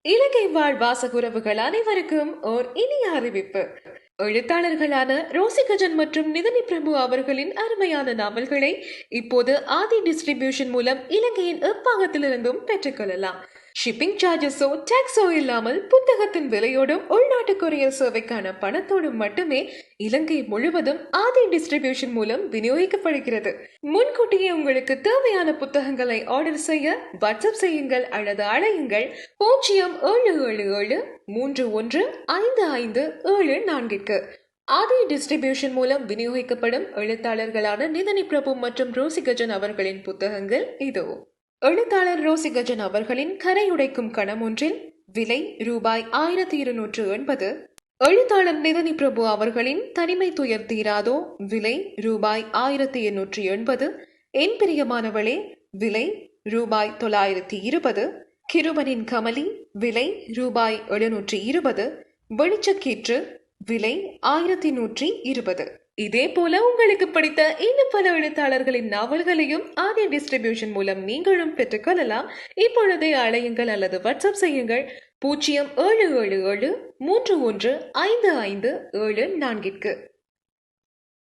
இலங்கை வாழ் வாசகுறவுகள் அனைவருக்கும் ஓர் இனிய அறிவிப்பு. எழுத்தாளர்களான ரோசிகஜன் மற்றும் நிதனி பிரபு அவர்களின் அருமையான நாவல்களை இப்போது ஆதி டிஸ்ட்ரிபியூஷன் மூலம் இலங்கையின் எப்பாகத்திலிருந்தும் பெற்றுக்கொள்ளலாம். ஷிப்பிங் சார்ஜஸோ டாக்ஸோ இல்லாமல் புத்தகத்தின் விலையோடும் உள்நாட்டு கொரியர் சேவைக்கான பணத்தோடும் மட்டுமே இலங்கை முழுவதும் ஆதி டிஸ்ட்ரிபியூஷன் மூலம் விநியோகிக்கப்படுகிறது. முன்கூட்டியே உங்களுக்கு தேவையான புத்தகங்களை ஆர்டர் செய்ய வாட்ஸ்அப் செய்யுங்கள் அல்லது அழையுங்கள் 0777315554. ஆதி டிஸ்ட்ரிபியூஷன் மூலம் விநியோகிக்கப்படும் எழுத்தாளர்களான நிதனி பிரபு மற்றும் ரோசிகஜன் அவர்களின் புத்தகங்கள் இதோ. எழுத்தாளர் ரோசிகஜன் அவர்களின் கரையுடைக்கும் கணம் ஒன்றில் விலை ரூபாய் 1280. எழுத்தாளர் நிதனி பிரபு அவர்களின் தனிமை துயர் தீராதோ விலை ரூபாய் 1880. என் பிரியமானவளே விலை ரூபாய் 920. கிருபனின் கமலி விலை ரூபாய் 720. வெளிச்சக்கீற்று விலை 1120. இதே போல உங்களுக்கு பிடித்த இன்னும் பல எழுத்தாளர்களின் நாவல்களையும் ஆதி டிஸ்ட்ரிபியூஷன் மூலம் நீங்களும் பெற்றுக்கொள்ளலாம். இப்பொழுதே அழையுங்கள் அல்லது வாட்ஸ்அப் செய்யுங்கள் 0777315574.